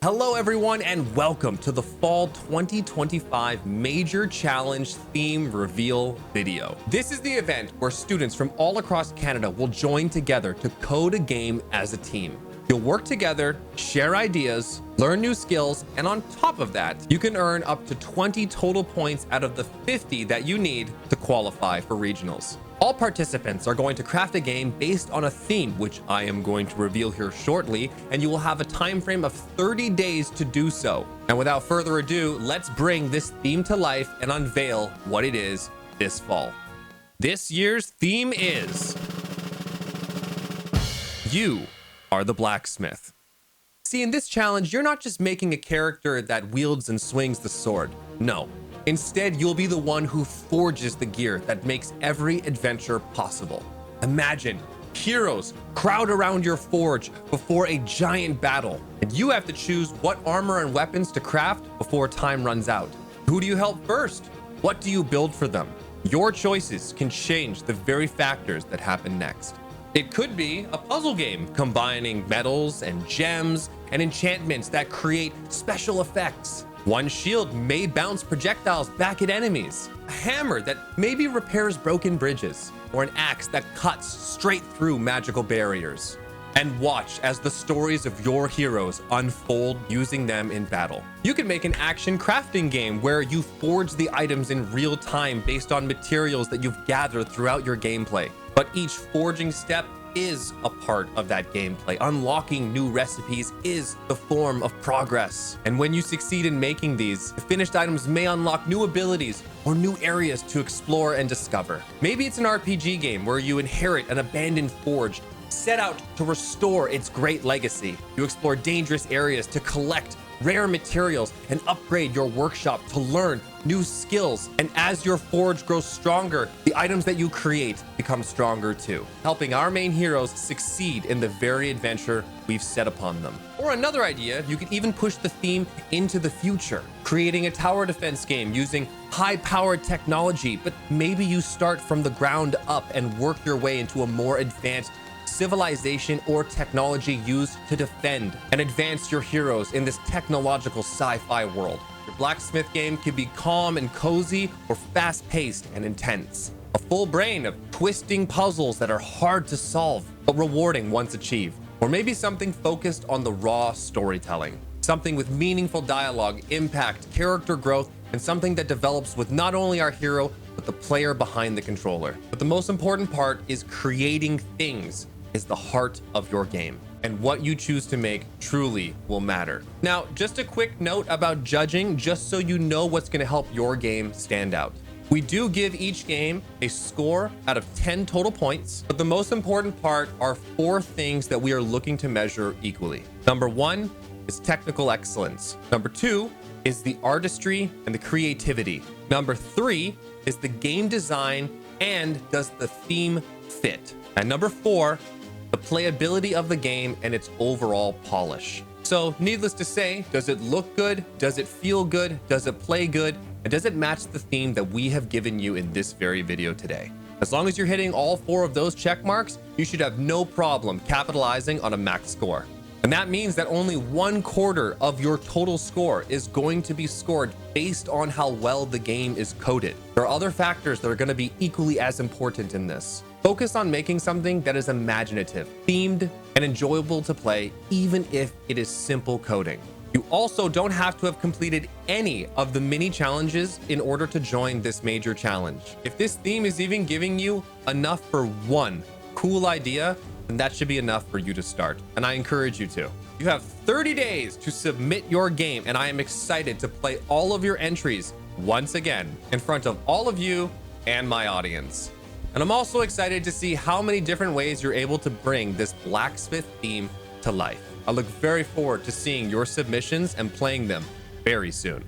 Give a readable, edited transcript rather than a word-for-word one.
Hello everyone and welcome to the Fall 2025 Major Challenge Theme Reveal video. This is the event where students from all across Canada will join together to code a game as a team. You'll work together, share ideas, learn new skills, and on top of that, you can earn up to 20 total points out of the 50 that you need to qualify for regionals. All participants are going to craft a game based on a theme, which I am going to reveal here shortly, and you will have a time frame of 30 days to do so. And without further ado, let's bring this theme to life and unveil what it is this fall. This year's theme is You Are the Blacksmith. See, in this challenge, you're not just making a character that wields and swings the sword. No. Instead, you'll be the one who forges the gear that makes every adventure possible. Imagine heroes crowd around your forge before a giant battle, and you have to choose what armor and weapons to craft before time runs out. Who do you help first? What do you build for them? Your choices can change the very factors that happen next. It could be a puzzle game combining metals and gems and enchantments that create special effects. One shield may bounce projectiles back at enemies, a hammer that maybe repairs broken bridges, or an axe that cuts straight through magical barriers. And watch as the stories of your heroes unfold using them in battle. You can make an action crafting game where you forge the items in real time based on materials that you've gathered throughout your gameplay. But each forging step is a part of that gameplay. Unlocking new recipes is the form of progress. And when you succeed in making these, the finished items may unlock new abilities or new areas to explore and discover. Maybe it's an RPG game where you inherit an abandoned forge, set out to restore its great legacy. You explore dangerous areas to collect rare materials and upgrade your workshop to learn new skills. And as your forge grows stronger, the items that you create become stronger too, helping our main heroes succeed in the very adventure we've set upon them. Or another idea, you could even push the theme into the future, creating a tower defense game using high-powered technology, but maybe you start from the ground up and work your way into a more advanced civilization or technology used to defend and advance your heroes in this technological sci-fi world. Your blacksmith game could be calm and cozy or fast-paced and intense. A full brain of twisting puzzles that are hard to solve but rewarding once achieved. Or maybe something focused on the raw storytelling. Something with meaningful dialogue, impact, character growth, and something that develops with not only our hero but the player behind the controller. But the most important part is creating things is the heart of your game, and what you choose to make truly will matter. Now, just a quick note about judging, just so you know what's going to help your game stand out. We do give each game a score out of 10 total points, but the most important part are 4 things that we are looking to measure equally. Number 1 is technical excellence. Number 2 is the artistry and the creativity. Number 3 is the game design and does the theme fit. And number 4, the playability of the game and its overall polish. So needless to say, does it look good? Does it feel good? Does it play good? And does it match the theme that we have given you in this very video today? As long as you're hitting all 4 of those check marks, you should have no problem capitalizing on a max score. And that means that only 1/4 of your total score is going to be scored based on how well the game is coded. There are other factors that are going to be equally as important in this. Focus on making something that is imaginative, themed, and enjoyable to play, even if it is simple coding. You also don't have to have completed any of the mini challenges in order to join this major challenge. If this theme is even giving you enough for one cool idea, then that should be enough for you to start, and I encourage you to. You have 30 days to submit your game, and I am excited to play all of your entries once again in front of all of you and my audience. And I'm also excited to see how many different ways you're able to bring this blacksmith theme to life. I look very forward to seeing your submissions and playing them very soon.